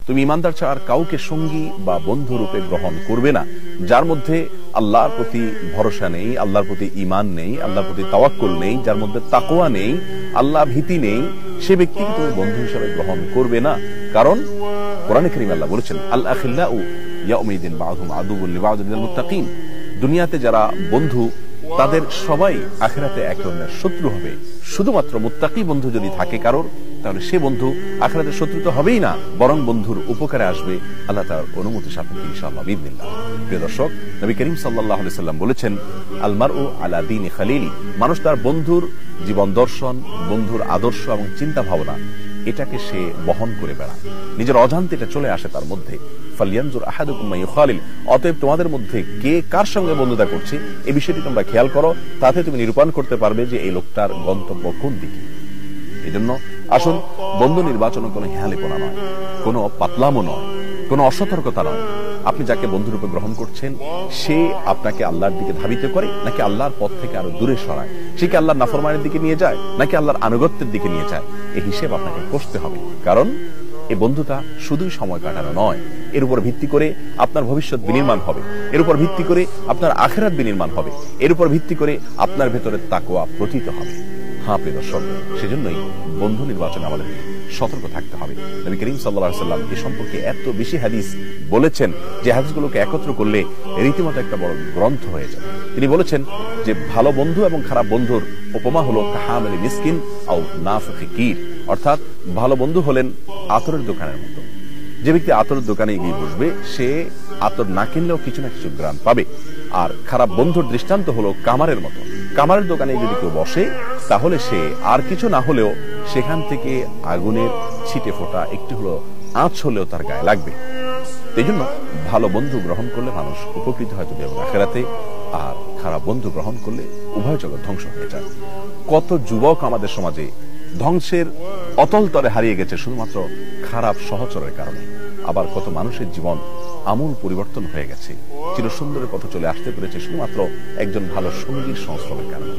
তুমি ইমানদার ছাড়া আর কাউকে সঙ্গী বা বন্ধু রূপে গ্রহণ করবে না যার মধ্যে আল্লাহর প্রতি ভরসা নেই, আল্লাহর প্রতি ঈমান নেই, আল্লাহর প্রতি তাওয়াক্কুল নেই, যার মধ্যে তাকওয়া নেই, আল্লাহ ভীতি নেই, সে ব্যক্তিকে তুমি বন্ধু হিসেবে গ্রহণ করবে না। কারণ কোরআনে কারীমে আল্লাহ বলেছেন, আল আখিল্লাউ ইয়াউমাইদিন বা'দুহুম আদুউন লিবা'দিন মিনাল মুত্তাকিন। দুনিয়াতে যারা বন্ধু তাদের সবাই আখিরাতে এক ধরনের শত্রু হবে। শুধুমাত্র মুত্তাকি বন্ধু যদি থাকে কারোর, তাহলে সে বন্ধু আখিরাতে শত্রু তো হবেই না, বরং বন্ধুর উপকারে আসবে আল্লাহ তাআলার অনুমতি সাপেক্ষে ইনশাআল্লাহ বিইذنিল্লাহ। প্রিয় দর্শক, নবী করিম সাল্লাল্লাহু আলাইহি সাল্লাম বলেছেন, আল মারউ আলা দীনি খালিলি। মানুষ তার বন্ধুর জীবন দর্শন, বন্ধুর আদর্শ এবং চিন্তা ভাবনা এটাকে সে বহন করে বেড়ায়, নিজের অজান্তে এটা চলে আসে তার মধ্যে। ফালিয়ানজুর আহাদুকুম মা ইউখালিল। অতএব তোমাদের মধ্যে কে কার সঙ্গে বন্ধুতা করছে এই বিষয়টি তোমরা খেয়াল করো, তাতে তুমি নিরূপণ করতে পারবে যে এই লোকটার গন্তব্য কোন দিকে। এজন্য আসুন, বন্ধু নির্বাচন কোনো হেয়ালিপনা নয়, কোনো পাতলামো নয়, কোনো অসতর্কতা নয়। আপনি যাকে বন্ধুরূপে গ্রহণ করছেন সে আপনাকে আল্লাহর দিকে ধাবিত করে নাকি আল্লাহর পথ থেকে আরো দূরে সরায়, সে কি আল্লাহর নাফরমানের দিকে নিয়ে যায় নাকি আল্লাহর আনুগত্যের দিকে নিয়ে যায়, এই হিসেব আপনাকে কষতে হবে। কারণ এই বন্ধুতা শুধুই সময় কাটানো নয়, এর উপর ভিত্তি করে আপনার ভবিষ্যৎ বিনির্মাণ হবে, এর উপর ভিত্তি করে আপনার আখিরাত বিনির্মাণ হবে, এর উপর ভিত্তি করে আপনার ভেতরে তাকওয়া প্রতীত হবে। হ্যাঁ প্রিয় দর্শক, সেজন্যই বন্ধু নির্বাচনে আমাদের সতর্ক থাকতে হবে। নবী করিম সাল্লাল্লাহু আলাইহি ওয়াসাল্লাম এ সম্পর্কে এত বেশি হাদিস বলেছেন যে হাদিসগুলোকে একত্র করলে রীতিমতো একটা বড় গ্রন্থ হয়ে যাবে। তিনি বলেছেন যে ভালো বন্ধু এবং খারাপ বন্ধুর উপমা হলো কাহামিল মিসকিন আও নাফিখি কির। অর্থাৎ ভালো বন্ধু হলেন আতরের দোকানের মতো। যে ব্যক্তি আতরের দোকানে গিয়ে বসবে সে আতর না কিনলেও কিছু না কিছু গ্রাম পাবে। আর খারাপ বন্ধুর দৃষ্টান্ত হলো কামারের মতো। কামারের দোকানে যদি কেউ বসে তাহলে সে আর কিছু না হলেও সেখান থেকে আগুনের ছিটে ফোটা একটু হলো আঁচ হলেও তার গায়ে লাগবে। এই জন্য ভালো বন্ধু গ্রহণ করলে মানুষ উপকৃত হয় দুনিয়া এবং আখিরাতে, আর খারাপ বন্ধু গ্রহণ করলে উভয় জগৎ ধ্বংস হয়ে যায়। কত যুবক আমাদের সমাজে ধ্বংসের অতল তলে হারিয়ে গেছে শুধুমাত্র খারাপ সহচরের কারণে। আবার কত মানুষের জীবন আমূল পরিবর্তন হয়ে গেছে, চিরসুন্দরের পথে চলে আসতে পেরেছে শুধুমাত্র একজন ভালো সঙ্গীর সংস্রবের কারণে।